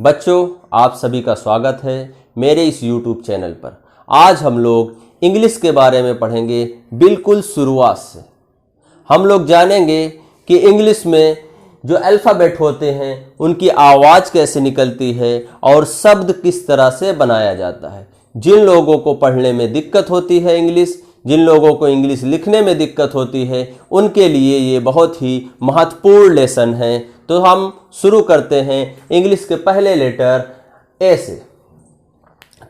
बच्चों, आप सभी का स्वागत है मेरे इस YouTube चैनल पर। आज हम लोग इंग्लिश के बारे में पढ़ेंगे बिल्कुल शुरुआत से। हम लोग जानेंगे कि इंग्लिश में जो अल्फ़ाबेट होते हैं उनकी आवाज़ कैसे निकलती है और शब्द किस तरह से बनाया जाता है। जिन लोगों को पढ़ने में दिक्कत होती है इंग्लिश, जिन लोगों को इंग्लिश लिखने में दिक्कत होती है, उनके लिए ये बहुत ही महत्वपूर्ण लेसन है। तो हम शुरू करते हैं इंग्लिश के पहले लेटर ए से।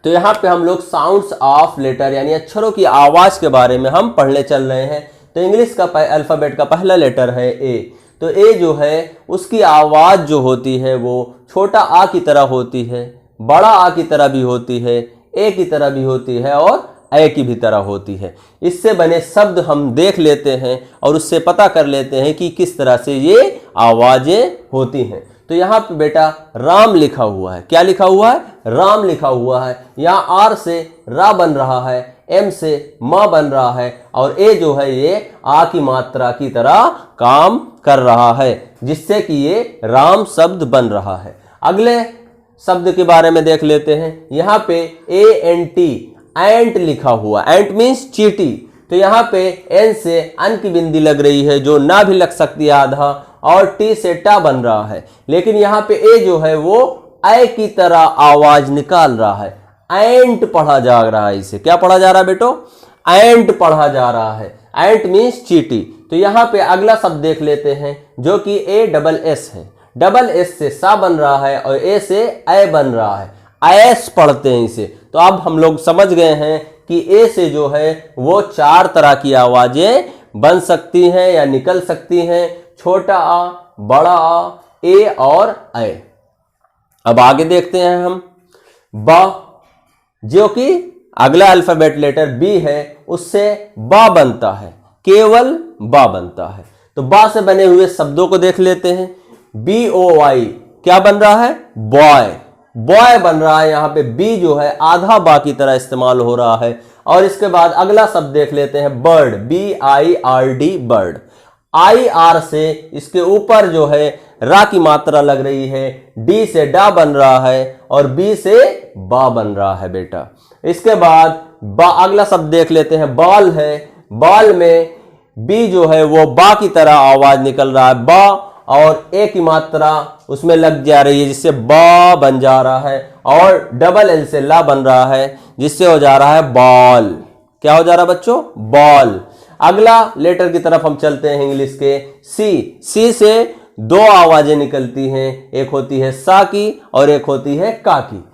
तो यहाँ पे हम लोग साउंड्स ऑफ लेटर यानी अक्षरों की आवाज़ के बारे में हम पढ़ने चल रहे हैं। तो इंग्लिश का अल्फ़ाबेट का पहला लेटर है ए। तो ए जो है उसकी आवाज़ जो होती है वो छोटा आ की तरह होती है, बड़ा आ की तरह भी होती है, ए की तरह भी होती है और ए की भी तरह होती है। इससे बने शब्द हम देख लेते हैं और उससे पता कर लेते हैं कि किस तरह से ये आवाज़ें होती हैं। तो यहाँ पे बेटा राम लिखा हुआ है। क्या लिखा हुआ है? राम लिखा हुआ है। यहाँ आर से रा बन रहा है, एम से म बन रहा है और ए जो है ये आ की मात्रा की तरह काम कर रहा है, जिससे कि ये राम शब्द बन रहा है। अगले शब्द के बारे में देख लेते हैं। यहाँ पे ए एन टी एंट लिखा हुआ। एंट मीन्स चींटी। तो यहाँ पे एन से अन की बिंदी लग रही है जो ना भी लग सकती है आधा, और टी से टा बन रहा है। लेकिन यहाँ पे ए जो है वो ए की तरह आवाज निकाल रहा है। एंट पढ़ा जा रहा है। इसे क्या पढ़ा जा रहा है बेटो? एंट पढ़ा जा रहा है। एंट मीन्स चींटी। तो यहाँ पे अगला शब्द देख लेते हैं जो कि ए डबल एस है। डबल एस से सा बन रहा है और ए से ए बन रहा है। एस पढ़ते हैं इसे। तो अब हम लोग समझ गए हैं कि ए से जो है वो चार तरह की आवाजें बन सकती हैं या निकल सकती हैं। छोटा आ, बड़ा आ, ए और ए। अब आगे देखते हैं हम बा, जो कि अगला अल्फाबेट लेटर बी है, उससे बा बनता है, केवल बा बनता है। तो बा से बने हुए शब्दों को देख लेते हैं। बी ओ वाई क्या बन रहा है? बॉय। बॉय बन रहा है। यहाँ पे बी जो है आधा बा की तरह इस्तेमाल हो रहा है। और इसके बाद अगला शब्द देख लेते हैं bird, B I R D, bird. I R से इसके ऊपर जो है रा की मात्रा लग रही है, डी से डा बन रहा है और बी से बा बन रहा है बेटा। इसके बाद अगला शब्द देख लेते हैं बॉल है। बॉल में बी जो है वो बा की तरह आवाज निकल रहा है, बा, और ए की मात्रा उसमें लग जा रही है जिससे बा बन जा रहा है, और डबल एल से ला बन रहा है जिससे हो जा रहा है बॉल। क्या हो जा रहा है बच्चों? बॉल। अगला लेटर की तरफ हम चलते हैं इंग्लिश के सी। सी से दो आवाजें निकलती हैं, एक होती है सा की और एक होती है का की।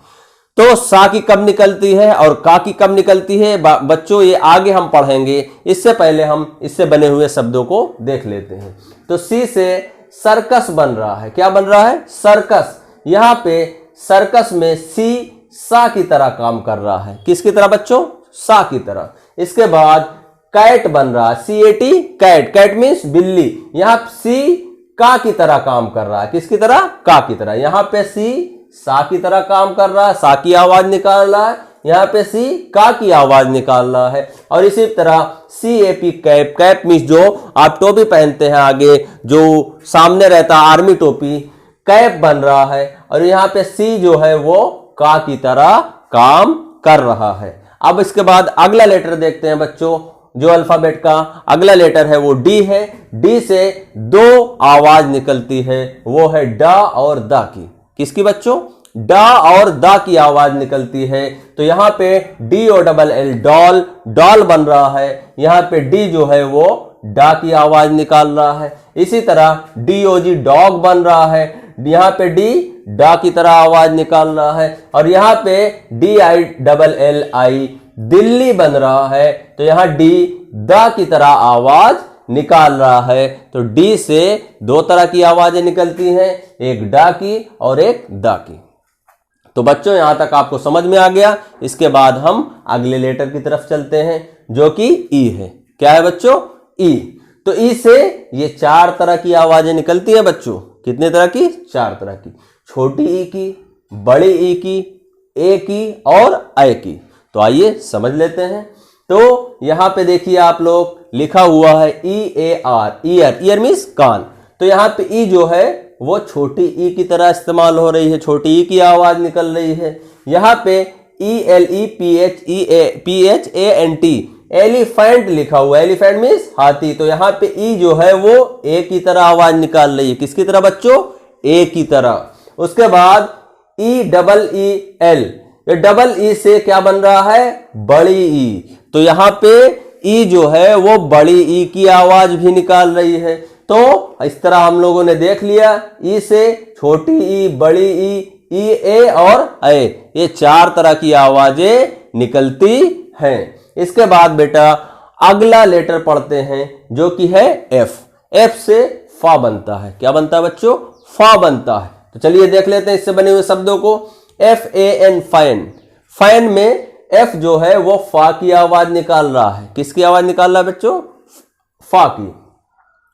तो सा की कब निकलती है और का की कब निकलती है बच्चों, ये आगे हम पढ़ेंगे। इससे पहले हम इससे बने हुए शब्दों को देख लेते हैं। तो सी से सर्कस बन रहा है। क्या बन रहा है? सर्कस। यहाँ पे सर्कस में सी सा की तरह काम कर रहा है। किसकी तरह बच्चों? सा की तरह। इसके बाद कैट बन रहा है, C A T, cat. Cat means बिल्ली। यहाँ सी का की तरह काम कर रहा है। किसकी तरह? का की तरह। यहाँ पे सी सा की तरह काम कर रहा है, सा की आवाज निकाल रहा है। यहाँ पे सी का की आवाज निकाल रहा है। और इसी तरह C A P, cap. Cap means जो आप टोपी पहनते हैं आगे, जो सामने रहता है आर्मी टोपी, कैप बन रहा है। और यहाँ पे सी जो है वो का की तरह काम कर रहा है। अब इसके बाद अगला लेटर देखते हैं बच्चों। जो अल्फाबेट का अगला लेटर है वो डी है। डी से दो आवाज निकलती है, वो है डा और दा की। किसकी बच्चों? डा और दा की आवाज निकलती है। तो यहाँ पे D O double L, doll, doll बन रहा है। यहाँ पे डी जो है वो डा की आवाज निकाल रहा है। इसी तरह डी ओ जी, डॉग बन रहा है। यहाँ पे डी डा की तरह आवाज निकाल रहा है। और यहाँ पे D I double L I, Delhi बन रहा है। तो यहाँ डी दा की तरह आवाज निकाल रहा है। तो डी से दो तरह की आवाजें निकलती हैं, एक डा की और एक दा की। तो बच्चों यहां तक आपको समझ में आ गया। इसके बाद हम अगले लेटर की तरफ चलते हैं जो कि ई है। क्या है बच्चों? ई। तो ई से ये चार तरह की आवाजें निकलती है बच्चों। कितने तरह की? चार तरह की। छोटी ई की, बड़ी ई की, ए की और ए की। तो आइए समझ लेते हैं। तो यहां पे देखिए आप लोग, लिखा हुआ है E A R, ear. Ear means कान। तो यहाँ पे ई जो है वो छोटी ई की तरह इस्तेमाल हो रही है, छोटी ई की आवाज निकल रही है। यहाँ पे ELEPHENT एलिफेंट लिखा हुआ है, एलिफेंट मीन्स हाथी, तो यहाँ पे ई जो है वो ए की तरह आवाज निकाल रही है। किसकी तरह बच्चों? ए की तरह। उसके बाद EEEL, ये डबल ई से क्या बन रहा है? बड़ी ई, तो यहाँ पे ई जो है वो बड़ी ई की आवाज भी निकाल रही है। तो इस तरह हम लोगों ने देख लिया, ई से छोटी ई, बड़ी ई, ए और ए, ये 4 तरह की आवाजें निकलती हैं। इसके बाद बेटा अगला लेटर पढ़ते हैं जो कि है एफ। एफ से फा बनता है। क्या बनता है बच्चों? फा बनता है। तो चलिए देख लेते हैं इससे बने हुए शब्दों को। FAN फैन, फैन में एफ जो है वो फा की आवाज निकाल रहा है। किसकी आवाज निकाल रहा है बच्चों? फा की।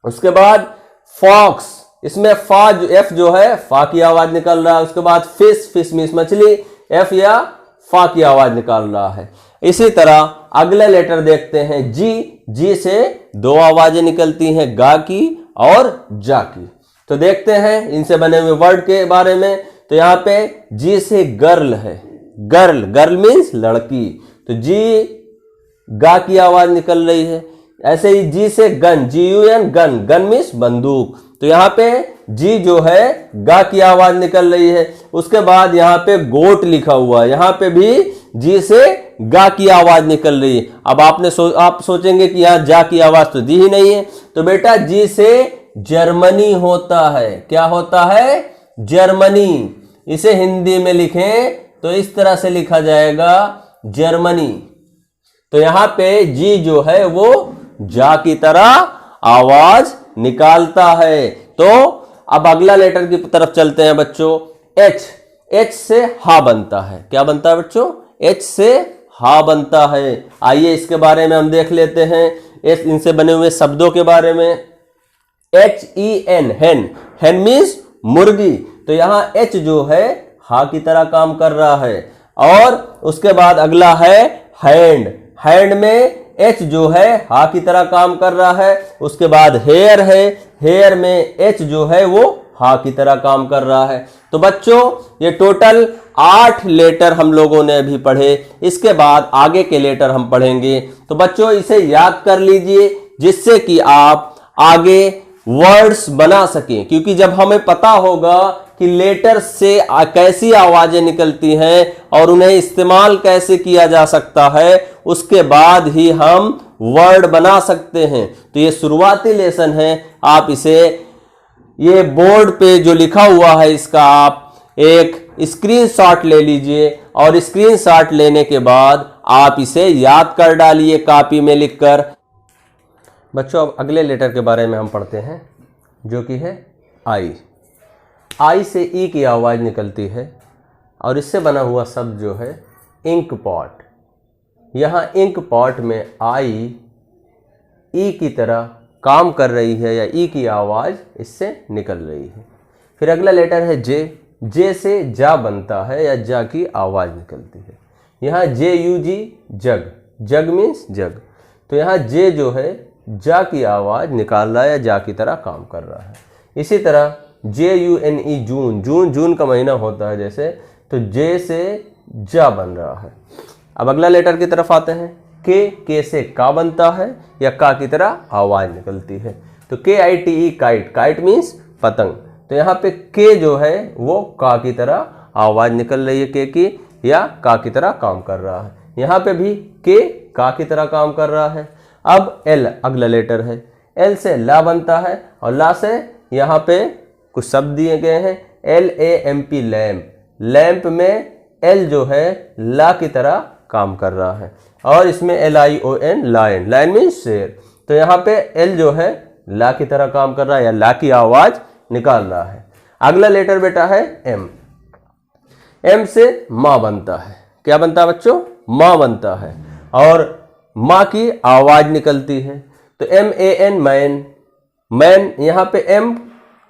उसके बाद फॉक्स, इसमें फा जो एफ जो है फा की आवाज निकाल रहा है। उसके बाद फिश, फिश मीन्स मछली, एफ या फा की आवाज निकाल रहा है। इसी तरह अगले लेटर देखते हैं जी। जी से 2 आवाजें निकलती हैं, गा की और जा की। तो देखते हैं इनसे बने हुए वर्ड के बारे में। तो यहाँ पे जी से गर्ल है, गर्ल, गर्ल मीन्स लड़की, तो जी गा की आवाज निकल रही है। ऐसे ही जी से gun, GUN gun, gun means बंदूक, तो यहाँ पे जी जो है गा की आवाज निकल रही है। उसके बाद यहाँ पे गोट लिखा हुआ है, यहाँ पे भी जी से गा की आवाज निकल रही है। अब आप सोचेंगे कि यहाँ जा की आवाज तो दी ही नहीं है, तो बेटा जी से जर्मनी होता है। क्या होता है? जर्मनी। इसे हिंदी में लिखें तो इस तरह से लिखा जाएगा जर्मनी। तो यहाँ पे जी जो है वो जा की तरह आवाज निकालता है। तो अब अगला लेटर की तरफ चलते हैं बच्चों। एच, एच से हा बनता है। क्या बनता है बच्चों? एच से हा बनता है। आइए इसके बारे में हम देख लेते हैं, इनसे बने हुए शब्दों के बारे में। HEN, हेन, हेन मीन्स मुर्गी, तो यहाँ एच जो है हा की तरह काम कर रहा है। और उसके बाद अगला है हैंड, हैंड में एच जो है हा की तरह काम कर रहा है। उसके बाद हेयर है, हेयर में एच जो है वो हा की तरह काम कर रहा है। तो बच्चों ये टोटल 8 लेटर हम लोगों ने अभी पढ़े। इसके बाद आगे के लेटर हम पढ़ेंगे। तो बच्चों इसे याद कर लीजिए जिससे कि आप आगे वर्ड्स बना सकें, क्योंकि जब हमें पता होगा कि लेटर से कैसी आवाजें निकलती हैं और उन्हें इस्तेमाल कैसे किया जा सकता है, उसके बाद ही हम वर्ड बना सकते हैं। तो ये शुरुआती लेसन है। आप इसे, ये बोर्ड पे जो लिखा हुआ है इसका आप एक स्क्रीनशॉट ले लीजिए और स्क्रीनशॉट लेने के बाद आप इसे याद कर डालिए कॉपी में लिखकर। बच्चों अब अगले लेटर के बारे में हम पढ़ते हैं जो कि है आई। आई से ई की आवाज़ निकलती है और इससे बना हुआ शब्द जो है इंक पॉट। यहाँ इंक पॉट में आई ई की तरह काम कर रही है या ई की आवाज़ इससे निकल रही है। फिर अगला लेटर है जे। जे से जा बनता है या जा की आवाज़ निकलती है। यहाँ JUG जग, जग मीन्स जग, तो यहाँ जे जो है जा की आवाज़ निकाल रहा है या जा की तरह काम कर रहा है। इसी तरह JUNE जून, जून जून का महीना होता है जैसे, तो जे से जा बन रहा है। अब अगला लेटर की तरफ आते हैं। के से का बनता है या का की तरह आवाज़ निकलती है। तो KITE काइट, काइट मीन्स पतंग, तो यहाँ पे के जो है वो का की तरह आवाज़ निकल रही है, के की, या का की तरह काम कर रहा है। यहाँ पे भी के का की तरह काम कर रहा है। अब एल अगला लेटर है। एल से ला बनता है और ला से यहाँ पे कुछ शब्द दिए गए हैं। LAMP लैम्प, लैम्प में एल जो है ला की तरह काम कर रहा है। और इसमें LION लायन, लायन मीन्स शेर, तो यहाँ पे एल जो है ला की तरह काम कर रहा है या ला की आवाज निकाल रहा है। अगला लेटर बेटा है एम। एम से माँ बनता है। क्या बनता है बच्चों? माँ बनता है और माँ की आवाज निकलती है। तो MAN मैन, मैन, यहाँ पे एम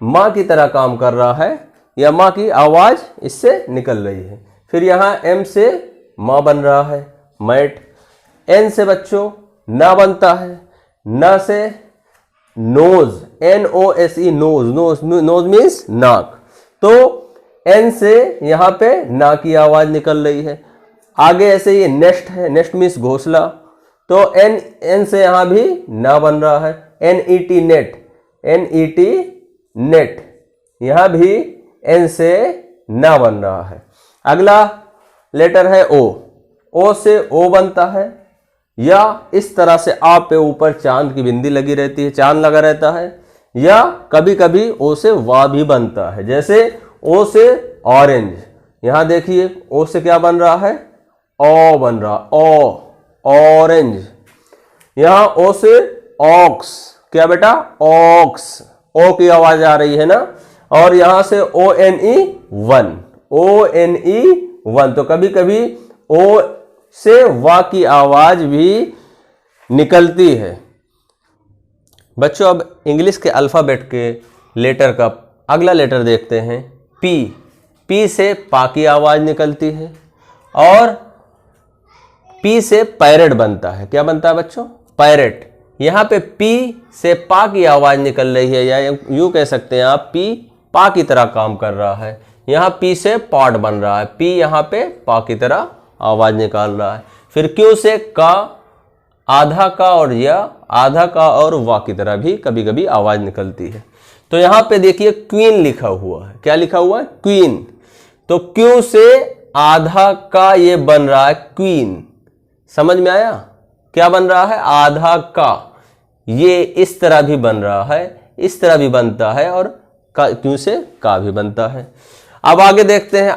माँ की तरह काम कर रहा है या माँ की आवाज इससे निकल रही है। फिर यहाँ एम से माँ बन रहा है, मैट। एन से बच्चों ना बनता है, ना से nose, NOSE, nose, nose, nose means नाक। तो एन से यहां पे ना की आवाज निकल रही है। आगे ऐसे ये नेस्ट है, नेस्ट मीन्स घोंसला, तो एन से यहां भी ना बन रहा है। NET, नेट, NET, नेट, यहां भी एन से ना बन रहा है। अगला लेटर है ओ से ओ बनता है, या इस तरह से आ पे ऊपर चांद की बिंदी लगी रहती है, चांद लगा रहता है, या कभी कभी ओ से वा भी बनता है। जैसे ओ से ऑरेंज, यहां देखिए ओ से क्या बन रहा है, ओ बन रहा, ओ, ऑरेंज। यहां ओ से ऑक्स, क्या बेटा, ऑक्स, ओ की आवाज आ रही है ना। और यहां से ONE1, ONE1, तो कभी कभी ओ से वा की आवाज भी निकलती है। बच्चों अब इंग्लिश के अल्फाबेट के लेटर का अगला लेटर देखते हैं, पी से पा की आवाज निकलती है, और पी से पैरेट बनता है। क्या बनता है बच्चों, पैरेट। यहां पे पी से पा की आवाज निकल रही है, या यूं कह सकते हैं आप, पी पा की तरह काम कर रहा है। यहां पी से पॉट बन रहा है, पी यहां पे पा की तरह आवाज निकाल रहा है। फिर क्यू से का, आधा का और या, आधा का और वा की तरह भी कभी कभी आवाज निकलती है। तो यहां पे देखिए क्वीन लिखा हुआ है, क्या लिखा हुआ है, क्वीन। तो क्यू से आधा का ये बन रहा है क्वीन, समझ में आया, क्या बन रहा है, आधा का। ये इस तरह भी बन रहा है, इस तरह भी बनता है, और क्यू से का भी बनता है। अब आगे देखते हैं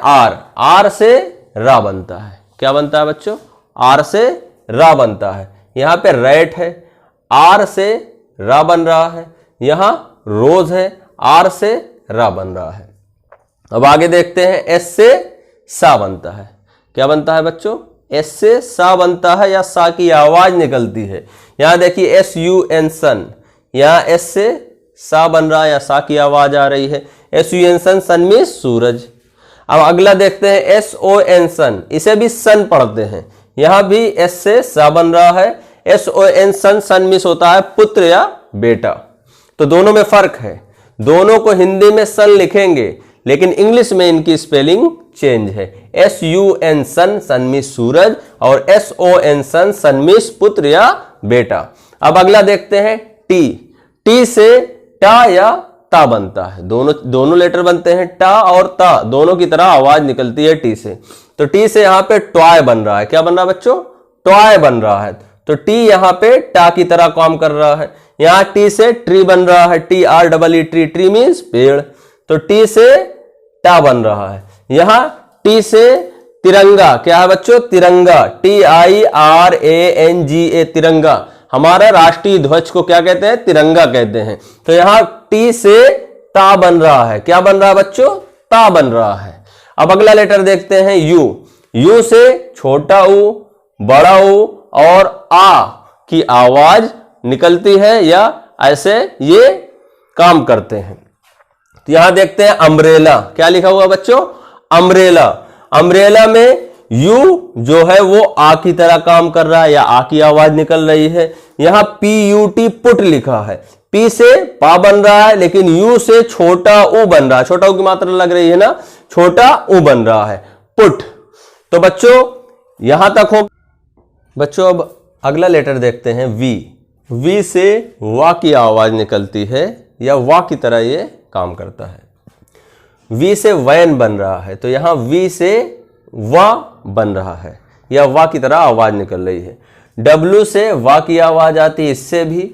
आर से रा बनता है। क्या बनता है बच्चों, आर से रा बनता है। यहां पे रैट है, आर से रा बन रहा है। यहां रोज है, आर से रा बन रहा है। अब आगे देखते हैं एस से सा बनता है। क्या बनता है बच्चों, एस से सा बनता है, या सा की आवाज निकलती है। यहां देखिए SUN सन, यहां एस से सा बन रहा है, या सा की आवाज आ रही है। SUN सन, सन में सूरज। अब अगला देखते हैं SON सन, इसे भी सन पढ़ते हैं। यहां भी एस से सा बन रहा है। SON सन, सन मिस होता है पुत्र या बेटा। तो दोनों में फर्क है, दोनों को हिंदी में सन लिखेंगे, लेकिन इंग्लिश में इनकी स्पेलिंग चेंज है। SUN सन, सन मिस सूरज, और SON सन, सन मिस पुत्र या बेटा। अब अगला देखते हैं टी से टा या ता बनता है। दोनों लेटर बनते हैं, टा और ता दोनों की तरह आवाज निकलती है टी से। तो टी से यहां पे टॉय बन रहा है। क्या बन रहा है बच्चों, टॉय बन रहा है। तो टी यहां पे टा की तरह काम कर रहा है। यहां टी से ट्री बन रहा है, TREE, ट्री, ट्री मीन्स पेड़। तो टी से टा बन रहा है। यहां टी से तिरंगा, क्या है बच्चों, तिरंगा, TIRANGA, तिरंगा। हमारा राष्ट्रीय ध्वज को क्या कहते हैं, तिरंगा कहते हैं। तो यहां टी से ता बन रहा है। क्या बन रहा है बच्चों, ता बन रहा है। अब अगला लेटर देखते हैं यू से छोटा ऊ, बड़ा ऊ और आ की आवाज निकलती है, या ऐसे ये काम करते हैं। तो यहां देखते हैं अम्ब्रेला। क्या लिखा हुआ बच्चों, अम्ब्रेला। अम्ब्रेला में यू जो है वो आ की तरह काम कर रहा है, या आ की आवाज निकल रही है। यहां PUT पुट लिखा है। पी से पा बन रहा है, लेकिन यू से छोटा ऊ बन रहा है। छोटा ऊ की मात्रा लग रही है ना, छोटा ऊ बन रहा है, पुट। तो बच्चों यहां तक हो। बच्चों अब अगला लेटर देखते हैं वी से वा की आवाज निकलती है, या वा की तरह ये काम करता है। वी से वैन बन रहा है, तो यहां वी से वा बन रहा है, या वा की तरह आवाज निकल रही है। डब्ल्यू से वा की आवाज आती है, इससे भी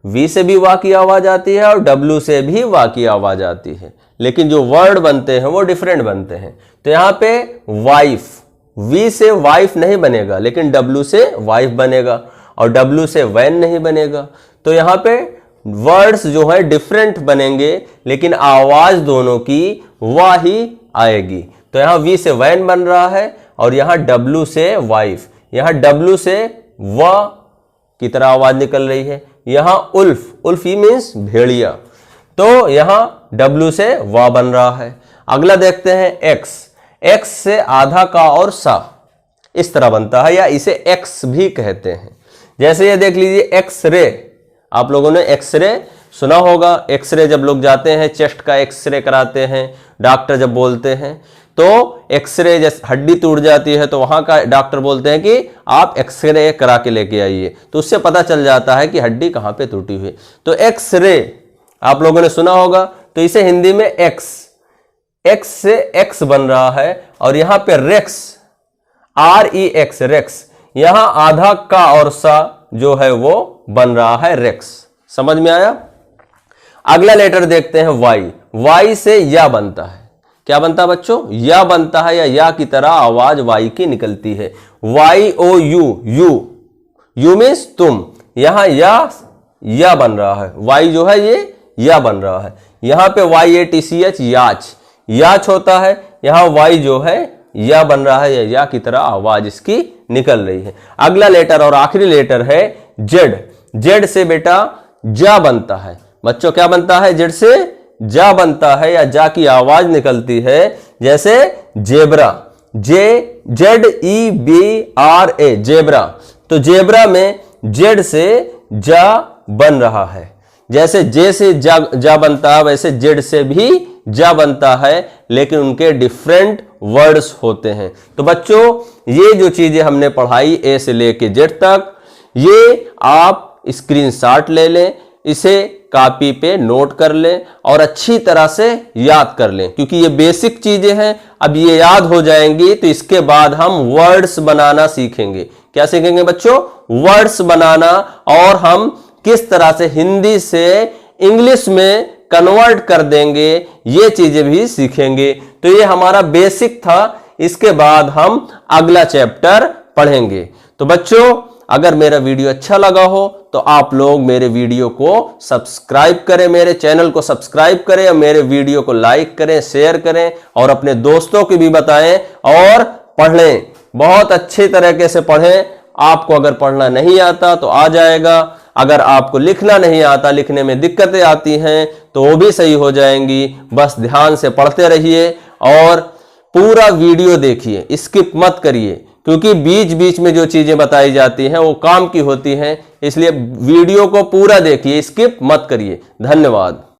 वी से भी वा की आवाज आती है, और डब्ल्यू से भी वा की आवाज आती है, लेकिन जो वर्ड बनते हैं वो डिफरेंट बनते हैं। तो यहां पे वाइफ, वी से वाइफ नहीं बनेगा, लेकिन डब्ल्यू से वाइफ बनेगा, और डब्ल्यू से वैन नहीं बनेगा। तो यहां पे वर्ड्स जो है डिफरेंट बनेंगे, लेकिन आवाज दोनों की वा ही आएगी। तो यहां वी से वैन बन रहा है, और यहां डब्ल्यू से वाइफ। यहां डब्ल्यू से वा की तरह आवाज निकल रही है। यहां उल्फ, उल्फ ही मीन्स भेड़िया, तो यहां डब्ल्यू से वा बन रहा है। अगला देखते हैं एक्स से आधा का और सा इस तरह बनता है, या इसे एक्स भी कहते हैं। जैसे ये देख लीजिए एक्स रे, आप लोगों ने एक्सरे सुना होगा। एक्सरे जब लोग जाते हैं, चेस्ट का एक्सरे कराते हैं, डॉक्टर जब बोलते हैं तो एक्सरे, जैसे हड्डी टूट जाती है तो वहां का डॉक्टर बोलते हैं कि आप एक्सरे करा के लेके आइए, तो उससे पता चल जाता है कि हड्डी कहां पे टूटी हुई। तो एक्सरे आप लोगों ने सुना होगा। तो इसे हिंदी में एक्स से एक्स बन रहा है, और यहां पे रेक्स, REX, रेक्स, यहां आधा का और सा जो है वो बन रहा है रेक्स। समझ में आया। अगला लेटर देखते हैं वाई। वाई से या बनता है। क्या बनता है बच्चों? या बनता है, या की तरह आवाज वाई की निकलती है। YOU, यू मीन्स तुम। यहां या बन रहा है। वाई जो है ये या बन रहा है। यहां पे YATCH, याच होता है। यहां वाई जो है या बन रहा है, या की तरह आवाज इसकी निकल रही है। अगला लेटर और आखिरी लेटर है जेड। जेड से बेटा जा बनता है। बच्चों क्या बनता है? जेड से जा बनता है, या जा की आवाज निकलती है। जैसे जेब्रा, JEBRA, जेब्रा। तो जेब्रा में जेड से जा बन रहा है। जैसे जे से जा बनता है, वैसे जेड से भी जा बनता है, लेकिन उनके डिफरेंट वर्ड्स होते हैं। तो बच्चों ये जो चीजें हमने पढ़ाई ए से लेके जेड तक, ये आप स्क्रीनशॉट ले लें, इसे कॉपी पे नोट कर लें और अच्छी तरह से याद कर लें, क्योंकि ये बेसिक चीजें हैं। अब ये याद हो जाएंगी तो इसके बाद हम वर्ड्स बनाना सीखेंगे। क्या सीखेंगे बच्चों? वर्ड्स बनाना, और हम किस तरह से हिंदी से इंग्लिश में कन्वर्ट कर देंगे, ये चीजें भी सीखेंगे। तो ये हमारा बेसिक था। इसके बाद हम अगला चैप्टर पढ़ेंगे। तो बच्चों अगर मेरा वीडियो अच्छा लगा हो तो आप लोग मेरे वीडियो को सब्सक्राइब करें, मेरे चैनल को सब्सक्राइब करें, और मेरे वीडियो को लाइक करें, शेयर करें, और अपने दोस्तों को भी बताएं और पढ़ें। बहुत अच्छे तरीके से पढ़ें। आपको अगर पढ़ना नहीं आता तो आ जाएगा। अगर आपको लिखना नहीं आता, लिखने में दिक्कतें आती हैं, तो वो भी सही हो जाएंगी। बस ध्यान से पढ़ते रहिए और पूरा वीडियो देखिए, स्किप मत करिए, क्योंकि बीच बीच में जो चीजें बताई जाती हैं वो काम की होती हैं। इसलिए वीडियो को पूरा देखिए, स्किप मत करिए। धन्यवाद।